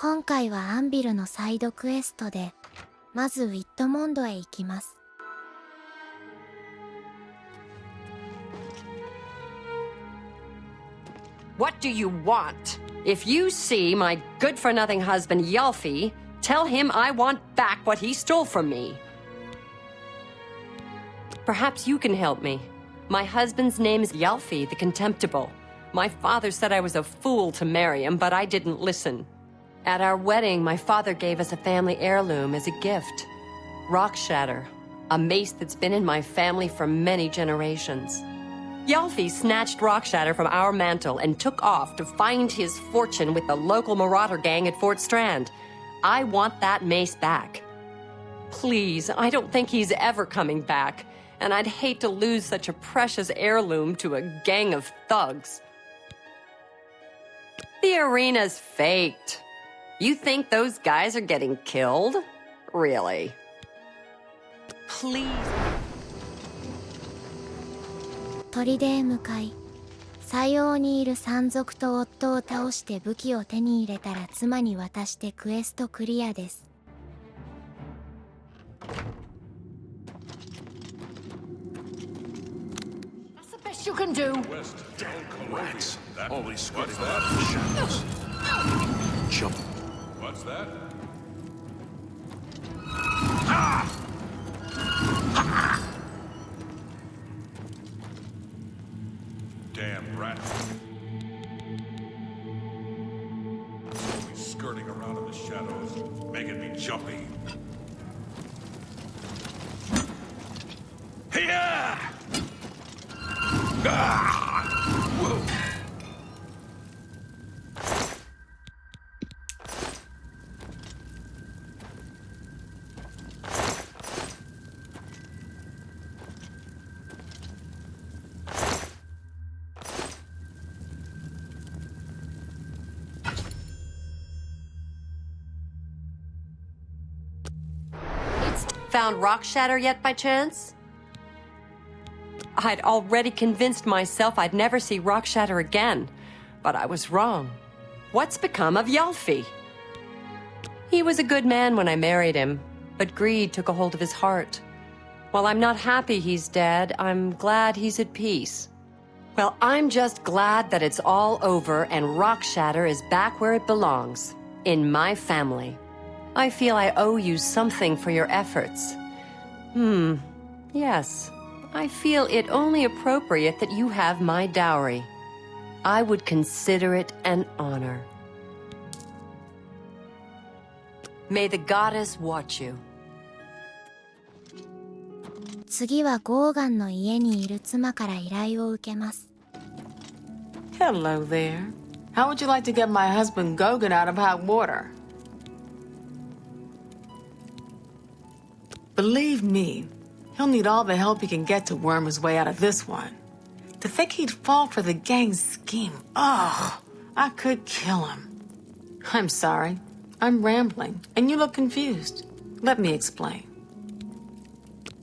今回はアンビルのサイドクエストで、まずウィットモンドへ行きます。What do you want? If you see my good-for-nothing husband, Yalfi, tell him I want back what he stole from me. Perhaps you can help me. My husband's name is Yalfi the Contemptible. My father said I was a fool to marry him, but I didn't listen. At our wedding, my father gave us a family heirloom as a gift. Rock Shatter, a mace that's been in my family for many generations. Yalfi snatched Rock Shatter from our mantle and took off to find his fortune with the local marauder gang at Fort Strand. I want that mace back. Please, I don't think he's ever coming back, and I'd hate to lose such a precious heirloom to a gang of thugs. The arena's faked. You think those guys are getting killed? Really? Please. 砦へ向かい、西欧にいる山賊と夫を倒して武器を手に入れたら妻に渡してクエストクリアです。That's the best you can do. Rats. Always squatting out in the shadows. Jump. What's that? Ah! Damn rat. Always skirting around in the shadows, making me jumpy. Hiya! Ah! Whoa. Found Rock Shatter yet by chance? I'd already convinced myself I'd never see Rock Shatter again, but I was wrong. What's become of Yalfi? He was a good man when I married him, but greed took a hold of his heart. While I'm not happy he's dead, I'm glad he's at peace. Well, I'm just glad that it's all over and Rock Shatter is back where it belongs, in my family. I feel I owe you something for your efforts. Yes. I feel it only appropriate that you have my dowry. I would consider it an honor. May the goddess watch you. 次はゴーガンの家にいる妻から依頼を受けます。Hello there. How would you like to get my husband Gogan out of hot water? Believe me, he'll need all the help he can get to worm his way out of this one. To think he'd fall for the gang's scheme, oh, I could kill him. I'm sorry, I'm rambling, and you look confused. Let me explain.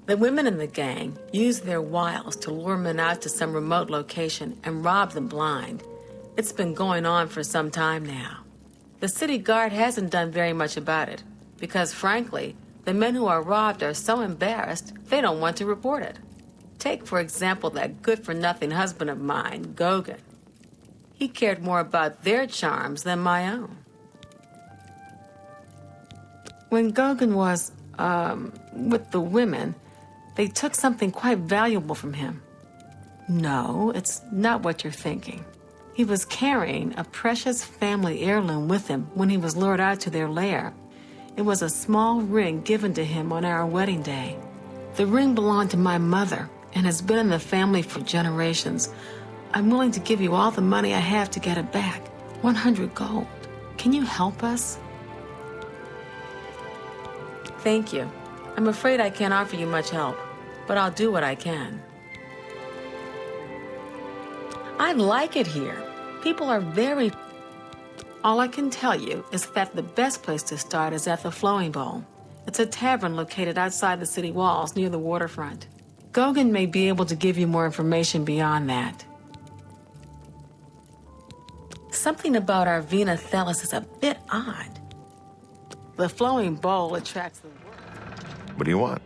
The women in the gang use their wiles to lure men out to some remote location and rob them blind. It's been going on for some time now. The city guard hasn't done very much about it, because frankly, the men who are robbed are so embarrassed, they don't want to report it. Take, for example, that good-for-nothing husband of mine, Gogan. He cared more about their charms than my own. When Gogan was, with the women, they took something quite valuable from him. No, it's not what you're thinking. He was carrying a precious family heirloom with him when he was lured out to their lair. It was a small ring given to him on our wedding day. The ring belonged to my mother and has been in the family for generations. I'm willing to give you all the money I have to get it back. 100 gold. Can you help us? Thank you. I'm afraid I can't offer you much help, but I'll do what I can. I like it here. People are very... All I can tell you is that the best place to start is at the Flowing Bowl. It's a tavern located outside the city walls near the waterfront. Gogan may be able to give you more information beyond that. Something about Arvina Thellis is a bit odd. The flowing bowl attracts the world. What do you want?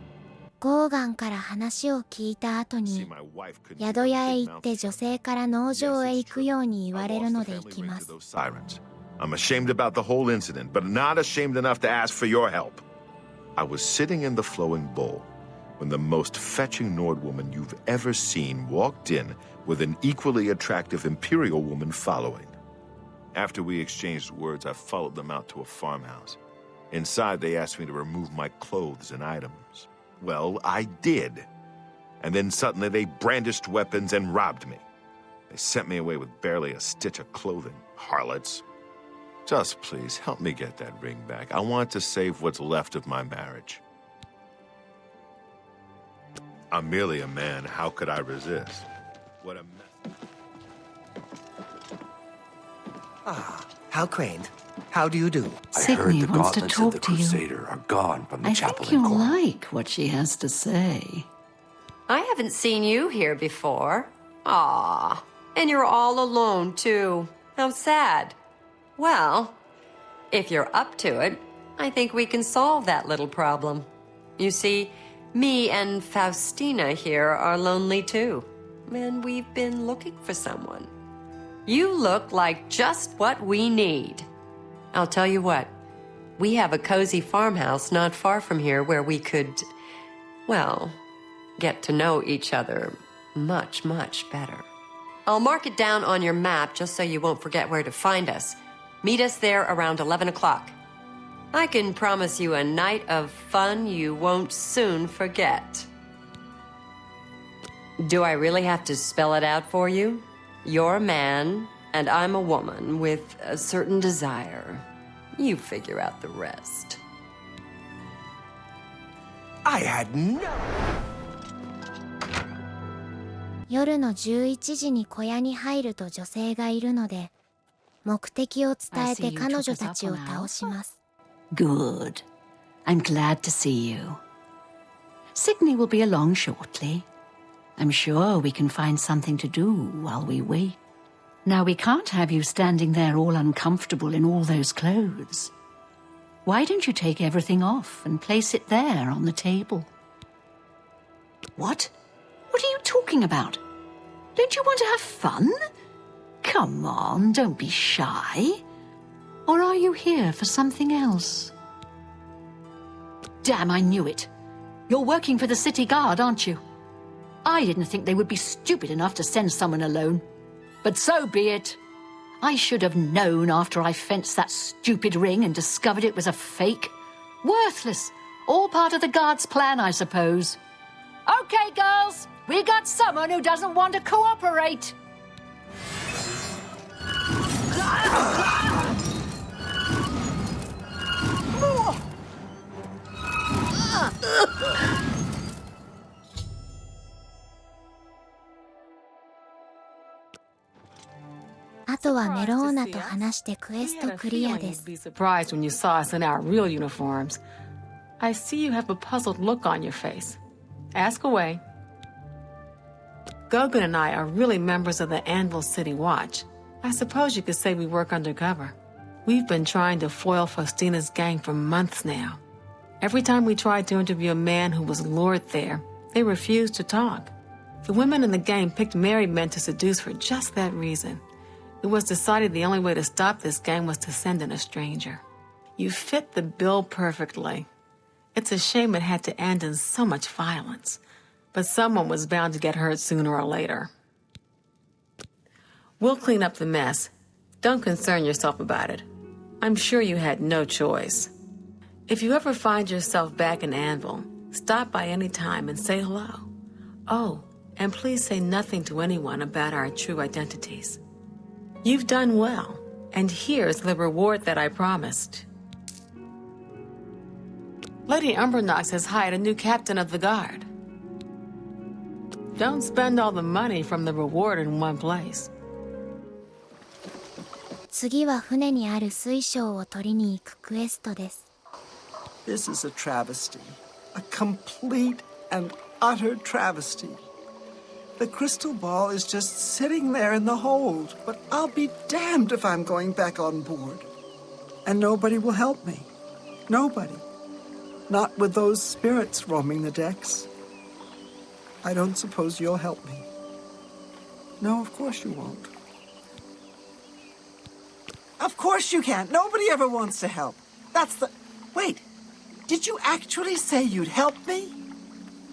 ゴーガンから話を聞いた後 See, に my wife couldn't 宿屋へ keep 行 her って mouth 女性から農場へ行くように言 shut. わ I れる lost の the で行 family き ring ま to す。 those sirens. I'm ashamed about the whole incident, but not ashamed enough to ask for your help. I was sitting in the flowing bowl when the most fetching Nord woman you've ever seen walked in with an equally attractive Imperial woman following. After we exchanged words, I followed them out to a farmhouse. Inside, they asked me to remove my clothes and items. Well, I did. And then suddenly they brandished weapons and robbed me. They sent me away with barely a stitch of clothing. Harlots. Just please, help me get that ring back. I want to save what's left of my marriage. I'm merely a man. How could I resist? What a mess. Ah, how quaint. How do you do? I Sydney heard the wants to gauntlets of the talk to you. Crusader are gone from the I chapel think in you'll Cornwall. like what she has to say. I haven't seen you here before. Ah, and you're all alone, too. How sad. Well, if you're up to it, I think we can solve that little problem. You see, me and Faustina here are lonely, too. And we've been looking for someone. You look like just what we need. I'll tell you what. We have a cozy farmhouse not far from here where we could, well, get to know each other much, much better. I'll mark it down on your map just so you won't forget where to find us. Meet us there around 11 o'clock. I can promise you a night of fun you won't soon forget. Do I really have to spell it out for you? You're a man, and I'm a woman with a certain desire. You figure out the rest. I had no... 夜の11時に小屋に入ると女性がいるので、目的を伝えて彼女たちを倒します。Good. I'm glad to see you. Sydney will be along shortly. I'm sure we can find something to do while we wait. Now, we can't have you standing there all uncomfortable in all those clothes. Why don't you take everything off and place it there on the table? What? What are you talking about? Don't you want to have fun? Come on, don't be shy. Or are you here for something else? Damn, I knew it. You're working for the city guard, aren't you? I didn't think they would be stupid enough to send someone alone. But so be it. I should have known after I fenced that stupid ring and discovered it was a fake. Worthless. All part of the guard's plan, I suppose. Okay, girls. We got someone who doesn't want to cooperate. A とはメローナと話してクエストクリアです。 Be surprised when you saw us in our real uniforms. I see you have a puzzled look on your face. Ask away. Gogan and I are really members of the Anvil City Watch. I suppose you could say we work undercover. We've been trying to foil Faustina's gang for months now. Every time we tried to interview a man who was lured there, they refused to talk. The women in the gang picked married men to seduce for just that reason. It was decided the only way to stop this gang was to send in a stranger. You fit the bill perfectly. It's a shame it had to end in so much violence. But someone was bound to get hurt sooner or later. We'll clean up the mess. Don't concern yourself about it. I'm sure you had no choice. If you ever find yourself back in Anvil, stop by any time and say hello. Oh, and please say nothing to anyone about our true identities. You've done well, and here's the reward that I promised. Lady Umbernox has hired a new captain of the guard. Don't spend all the money from the reward in one place. 次は船にある水晶を取りに行くクエストです。 This is a travesty. A complete and utter travesty. The crystal ball is just sitting there in the hold, but I'll be damned if I'm going back on board. And nobody will help me. Nobody. Not with those spirits roaming the decks. I don't suppose you'll help me. No, of course you won't. Of course you can't. Nobody ever wants to help. That's the... Wait. Did you actually say you'd help me?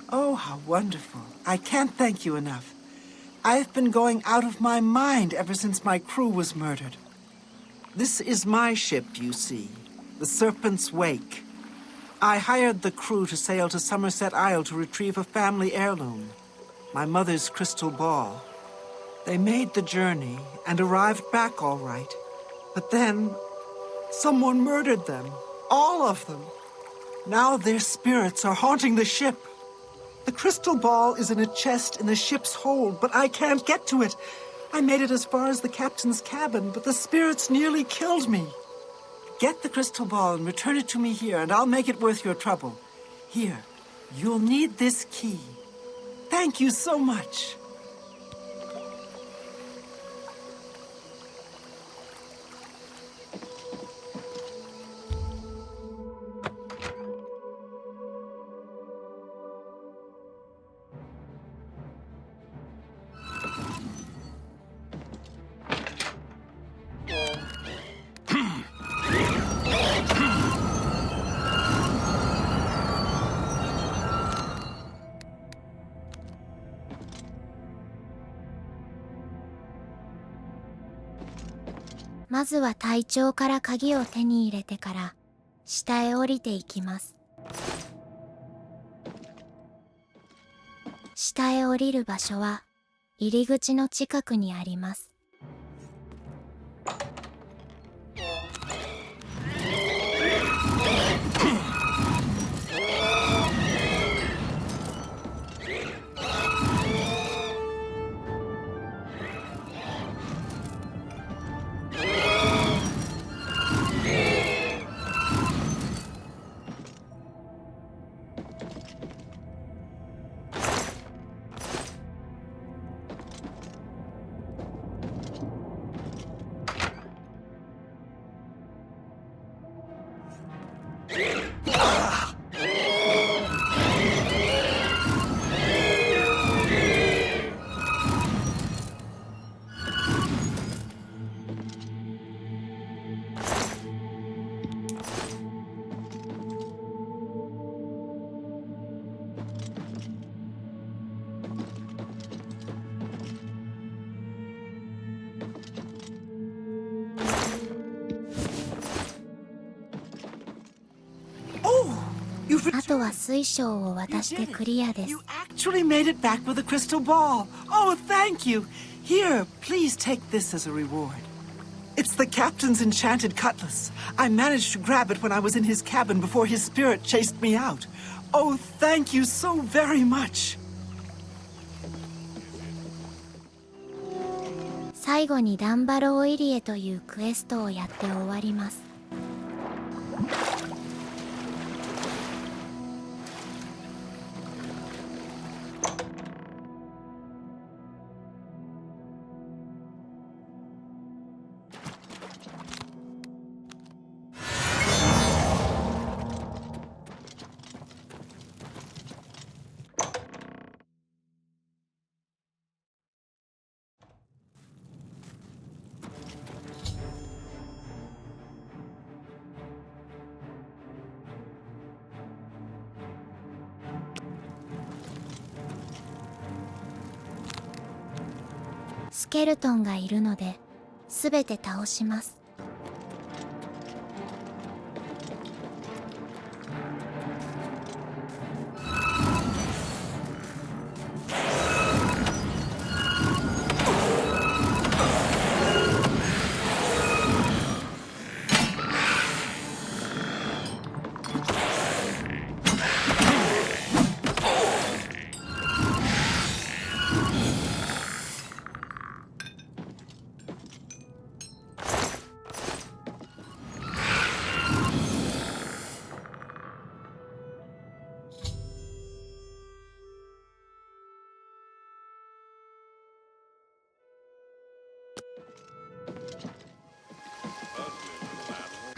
Oh, how wonderful. I can't thank you enough. I've been going out of my mind ever since my crew was murdered. This is my ship, you see. The Serpent's Wake. I hired the crew to sail to Somerset Isle to retrieve a family heirloom. My mother's crystal ball. They made the journey and arrived back all right. But then, someone murdered them. All of them. Now their spirits are haunting the ship. The crystal ball is in a chest in the ship's hold, but I can't get to it. I made it as far as the captain's cabin, but the spirits nearly killed me. Get the crystal ball and return it to me here, and I'll make it worth your trouble. Here, you'll need this key. Thank you so much. まずは隊長から鍵を手に入れてから下へ降りていきます。下へ降りる場所は入り口の近くにあります。あとは水晶を渡してクリアです。 You actually made it back with a crystal ball. Oh, thank you. Here, please take this as a reward. It's the captain's enchanted cutlass. I managed to grab it when I was in his cabin before his spirit chased me out. Oh, thank you so very much. 最後にダンバロウ入江というクエストをやって終わります。 スケルトンがいるので、すべて倒します。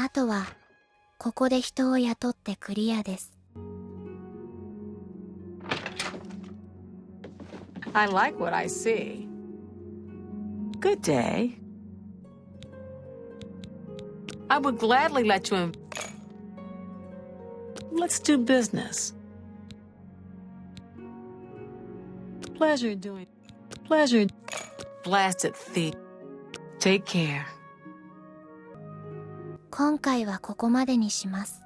あとはここで人を雇ってクリアです。I like what I see. Good day. I would gladly let you in. Let's do business. Pleasure. Blasted thief. Take care. 今回はここまでにします。